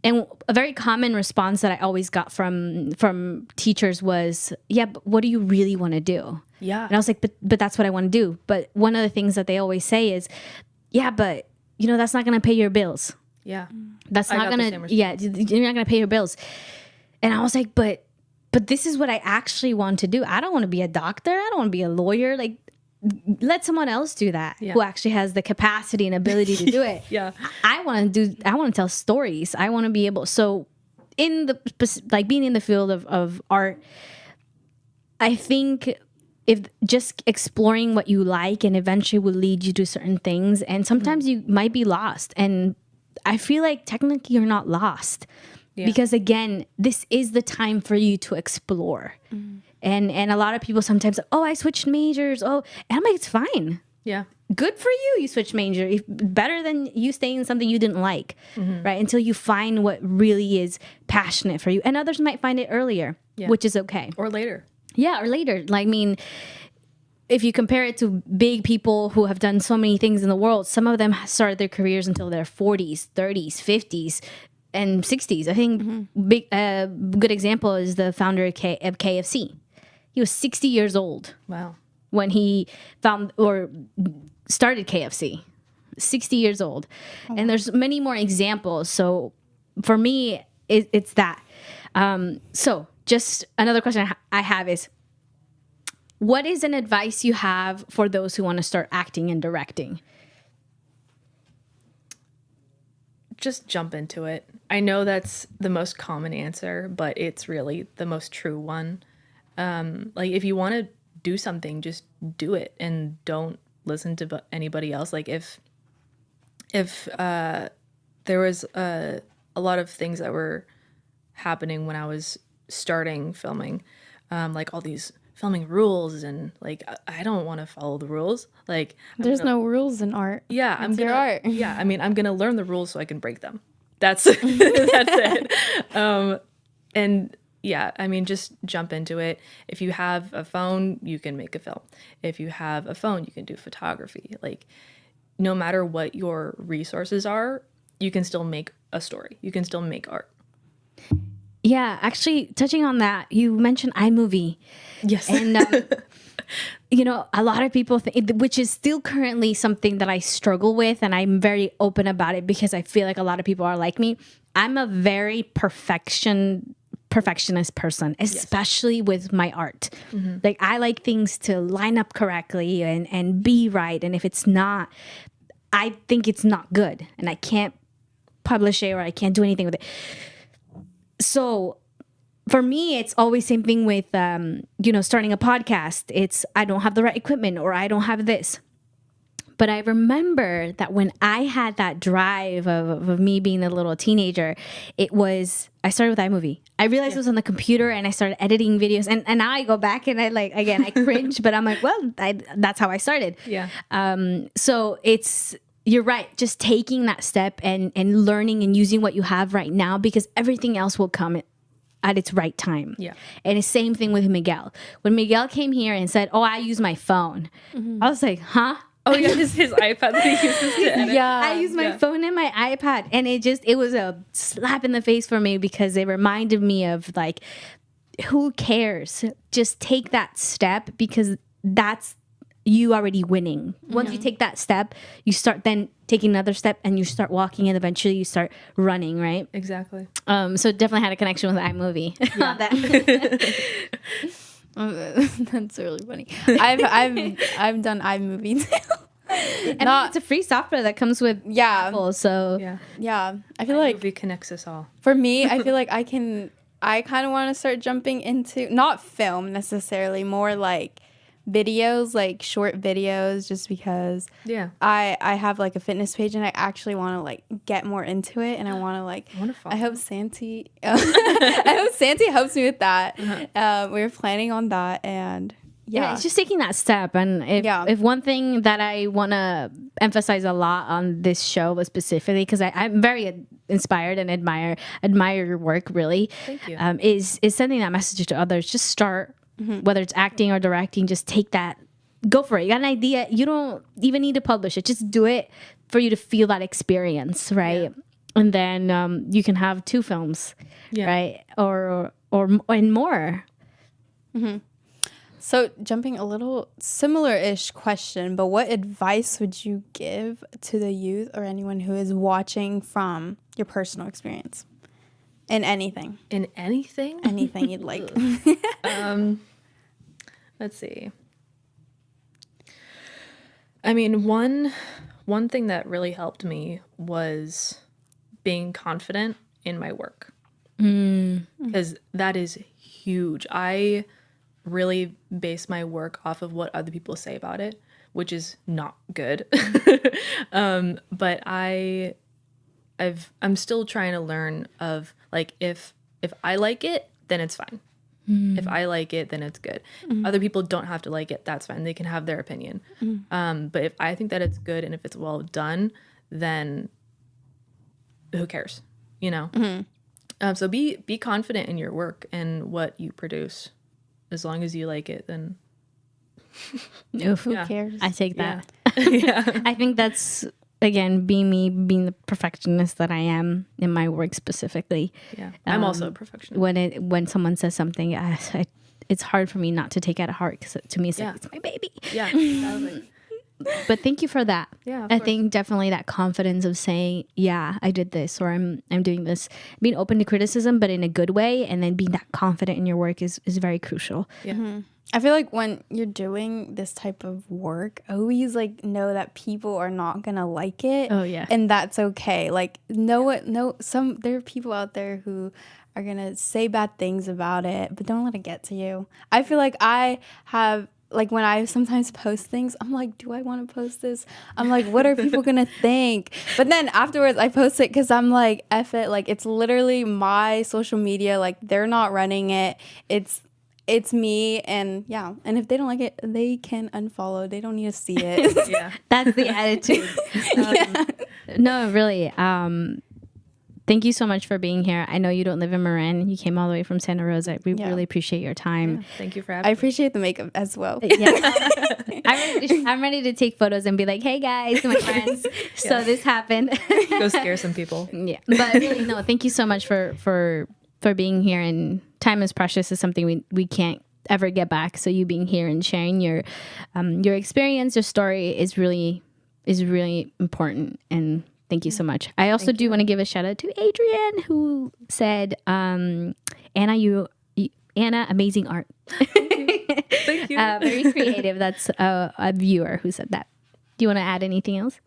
And a very common response that I always got from teachers was, yeah, but what do you really want to do? Yeah. And I was like, but that's what I want to do. But one of the things that they always say is, yeah, but you know, that's not going to pay your bills. Yeah. That's not going to, you're not going to pay your bills. And I was like, but this is what I actually want to do. I don't want to be a doctor. I don't want to be a lawyer. Like, let someone else do that who actually has the capacity and ability to do it. I want to tell stories. I want to be able, so in the, like being in the field of art, I think if just exploring what you like and eventually will lead you to certain things. And sometimes you might be lost. And I feel like technically you're not lost because again, this is the time for you to explore. And a lot of people sometimes, oh, I switched majors. Oh, and I'm like, it's fine. Yeah. Good for you. You switched major. Better than you staying in something you didn't like, right? Until you find what really is passionate for you. And others might find it earlier, which is okay. Or later. Yeah, or later. Like, I mean, if you compare it to big people who have done so many things in the world, some of them started their careers until their 40s, 30s, 50s, and 60s. I think good example is the founder of KFC. He was 60 years old. Wow. When he found or started KFC. 60 years old. Oh. And there's many more examples. So for me, it's that. So just another question I have is, what is an advice you have for those who want to start acting and directing? Just jump into it. I know that's the most common answer, but it's really the most true one. Like if you want to do something, just do it and don't listen to anybody else. Like if there was a lot of things that were happening when I was starting filming, like all these filming rules, and like I don't want to follow the rules. Like there's no rules in art. Yeah, I'm gonna art. Yeah, I mean I'm gonna learn the rules so I can break them. That's that's it. And yeah, I mean just jump into it. If you have a phone, you can make a film. If you have a phone, you can do photography. Like no matter what your resources are, you can still make a story. You can still make art. Yeah, actually, touching on that, you mentioned iMovie. Yes. And, you know, a lot of people think, which is still currently something that I struggle with, and I'm very open about it because I feel like a lot of people are like me. I'm a very perfectionist person, especially with my art. Mm-hmm. Like, I like things to line up correctly and be right. And if it's not, I think it's not good, and I can't publish it or I can't do anything with it. So for me, it's always same thing with, you know, starting a podcast. It's, I don't have the right equipment or I don't have this. But I remember that when I had that drive of me being a little teenager, it was, I started with iMovie. I realized it was on the computer and I started editing videos. And now I go back and I like, again, I cringe, but I'm like, well, that's how I started. Yeah. So it's, you're right. Just taking that step and learning and using what you have right now, because everything else will come at its right time. Yeah. And the same thing with Miguel. When Miguel came here and said, oh, I use my phone. Mm-hmm. I was like, huh? Oh, yeah, his iPad that he uses to edit. Yeah. I use my phone and my iPad. And it was a slap in the face for me because it reminded me of like, who cares? Just take that step, because you already winning. Once you take that step, you start then taking another step, and you start walking, and eventually you start running, right? Exactly. So definitely had a connection with iMovie. Yeah. That's really funny. I've done iMovie too. And it's a free software that comes with Apple, so yeah. I feel like Movie connects us all. for me, I feel like I kind of want to start jumping into not film necessarily, more like videos, like short videos, just because I have like a fitness page, and I actually want to like get more into it, and I want to like I hope Santi helps me with that. We were planning on that, and yeah, it's just taking that step. And if one thing that I want to emphasize a lot on this show specifically, because I'm very inspired and admire your work, really. Thank you. Is sending that message to others. Just start, whether it's acting or directing, just take that, go for it. You got an idea, you don't even need to publish it. Just do it for you to feel that experience, right? Yeah. And then you can have 2 films, right? Or and more. So jumping a little similar-ish question, but what advice would you give to the youth or anyone who is watching from your personal experience in anything? In anything? Anything you'd like. Let's see. I mean, one thing that really helped me was being confident in my work. Because that is huge. I really base my work off of what other people say about it, which is not good. But I'm still trying to learn of like, if I like it, then it's fine. If I like it, then it's good. Other people don't have to like it. That's fine. They can have their opinion. But if I think that it's good and if it's well done, then who cares? You know? So be confident in your work and what you produce. As long as you like it, then who cares? I take that. Yeah. I think that's, again, being the perfectionist that I am in my work specifically. Yeah, I'm also a perfectionist. When someone says something, it's hard for me not to take it at heart, because to me it's like, it's my baby. Yeah, exactly. But thank you for that. Yeah, I think definitely that confidence of saying, yeah, I did this, or I'm doing this, being open to criticism, but in a good way, and then being that confident in your work is very crucial. Yeah. I feel like when you're doing this type of work, always like know that people are not gonna like it. Oh yeah, and that's okay. Like there are people out there who are gonna say bad things about it, but don't let it get to you. I feel like I have. Like when I sometimes post things, I'm like, do I want to post this? I'm like, what are people going to think? But then afterwards I post it because I'm like, F it. Like it's literally my social media. Like they're not running it. It's me. And yeah. And if they don't like it, they can unfollow. They don't need to see it. Yeah. That's the attitude. No, really. Thank you so much for being here. I know you don't live in Marin. You came all the way from Santa Rosa. We really appreciate your time. Yeah, thank you for having me. I appreciate the makeup as well. Yeah. I'm ready to take photos and be like, hey guys, my friends. So this happened. Go scare some people. Yeah. But really, no, thank you so much for being here. And time is precious. Is something we can't ever get back. So you being here and sharing your experience, your story is really important. And thank you so much. I also do want to give a shout out to Adrian, who said, Anna, amazing art. Thank you. Very creative. That's a viewer who said that. Do you want to add anything else?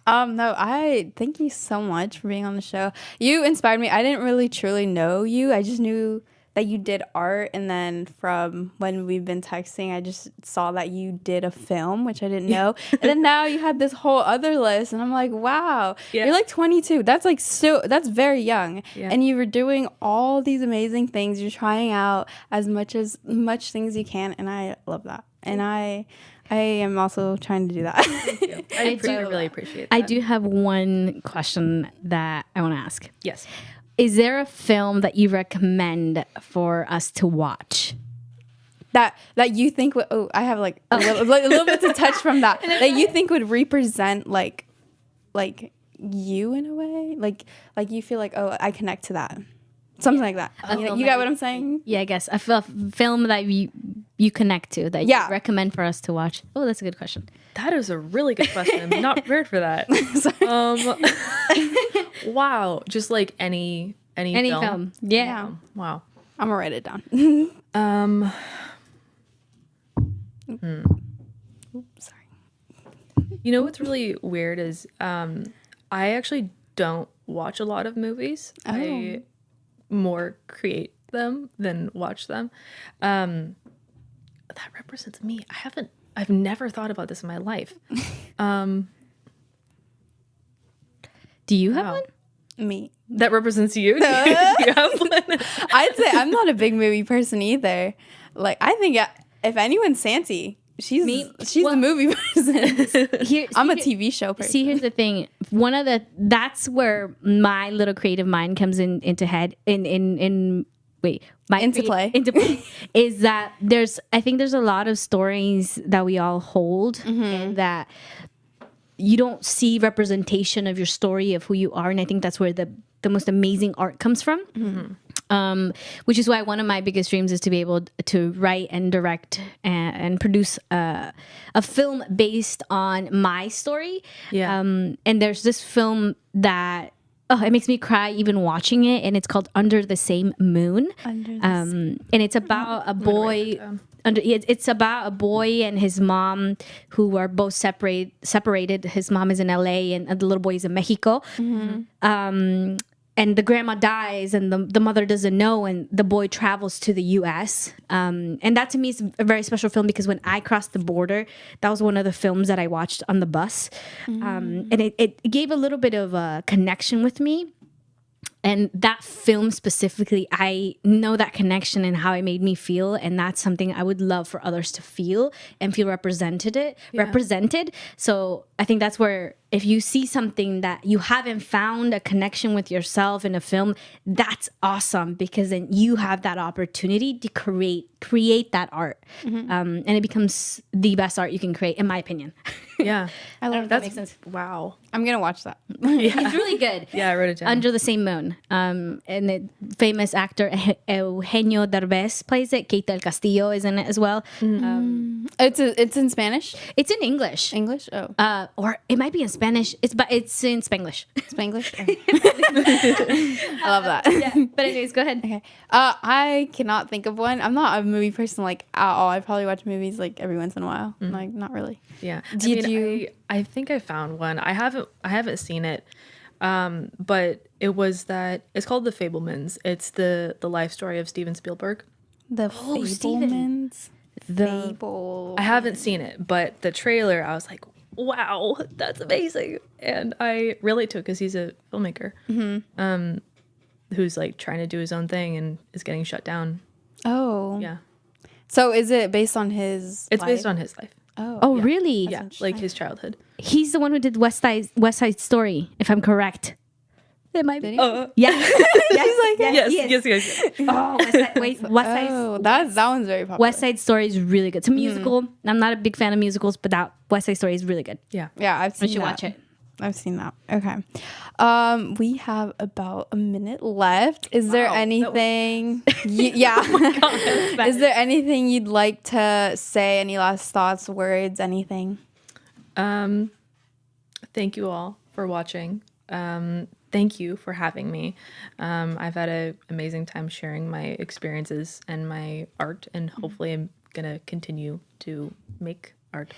No, I thank you so much for being on the show. You inspired me. I didn't really truly know you. I just knew that you did art, and then from when we've been texting, I just saw that you did a film, which I didn't know. And then now you had this whole other list, and I'm like, wow, you're like 22. That's like that's very young. Yeah. And you were doing all these amazing things. You're trying out as much things you can, and I love that. And I am also trying to do that. Thank you. I really appreciate that. I do have one question that I want to ask. Yes. Is there a film that you recommend for us to watch? That you think would, I have like a little bit to touch from that you think would represent like you in a way, like you feel like, oh, I connect to that, something like that. You get what I'm saying? Yeah, I guess a film that you connect to that you recommend for us to watch? Oh, that's a good question. That is a really good question. I'm not prepared for that. Wow. Just like any film. Yeah. Wow. I'm gonna write it down. Oops, sorry. You know what's really weird is I actually don't watch a lot of movies. I more create them than watch them. That represents me. I've never thought about this in my life. Do you have one? Me. That represents you? Do you have one? I'd say I'm not a big movie person either. Like, I think if anyone's Santi, she's a movie person. I'm a TV show person. See, here's the thing. That's where my little creative mind comes into play is that I think there's a lot of stories that we all hold and that you don't see representation of your story of who you are, and I think that's where the most amazing art comes from. Which is why one of my biggest dreams is to be able to write and direct and produce a film based on my story. And there's this film that it makes me cry even watching it, and it's called Under the Same Moon. And it's about a boy. It's about a boy and his mom who are both separated. His mom is in LA and the little boy is in Mexico. And the grandma dies and the mother doesn't know, and the boy travels to the US. And that to me is a very special film because when I crossed the border, that was one of the films that I watched on the bus. And it gave a little bit of a connection with me. And that film specifically, I know that connection and how it made me feel. And that's something I would love for others to feel and feel represented. So I think that's where if you see something that you haven't found a connection with yourself in a film, that's awesome because then you have that opportunity to create that art. And it becomes the best art you can create, in my opinion. Yeah. I love that makes sense. Wow. I'm going to watch that. It's really good. Yeah, I wrote it down. Under the Same Moon. And the famous actor Eugenio Derbez plays it. Kate del Castillo is in it as well. It's in Spanish? It's in English. English? Oh. Or it might be in Spanish. It's in Spanglish. Spanglish? Oh. I love that. Yeah. But anyways, go ahead. Okay. I cannot think of one. I'm not a movie person like at all. I probably watch movies like every once in a while. Like not really. Yeah. I I think I found one. I haven't seen it. But it's called The Fabelmans. It's the life story of Steven Spielberg. The Fabelmans. I haven't seen it, but the trailer, I was like, wow, that's amazing. And I relate to it because he's a filmmaker who's like trying to do his own thing and is getting shut down. Oh. Yeah. So is it based on his It's based on his life. Oh, yeah. really? Yeah, like his childhood. He's the one who did West Side Story, if I'm correct. It might be. Oh. Yeah. Yes. Oh, West Side. Oh, that one's very popular. West Side Story is really good. It's a musical. I'm not a big fan of musicals, but that West Side Story is really good. Yeah. Yeah, I've seen You should that. watch it. I've seen that. Okay. We have about a minute left. Is there anything? Yeah. Is there anything you'd like to say? Any last thoughts, words, anything? Thank you all for watching. Thank you for having me. I've had an amazing time sharing my experiences and my art, and hopefully I'm gonna continue to make art.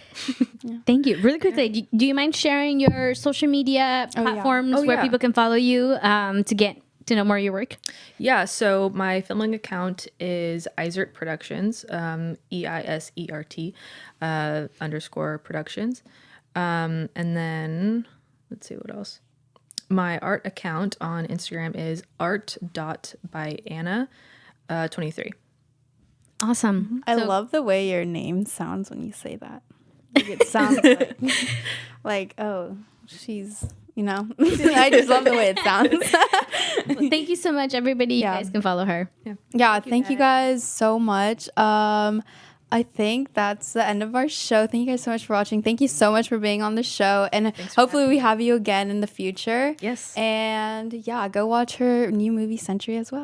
Thank you. Really quickly, do you mind sharing your social media platforms where people can follow you to get to know more of your work? Yeah, so my filming account is Eisert Productions, EISERT _ productions. And then, let's see what else. My art account on Instagram is art.byanna23. Awesome. I love the way your name sounds when you say that. Like it sounds like oh, she's, I just love the way it sounds. Well, thank you so much, everybody. You guys can follow her. Yeah, thank you guys so much. I think that's the end of our show. Thank you guys so much for watching. Thank you so much for being on the show. And hopefully we have you again in the future. Yes. And yeah, go watch her new movie Century as well.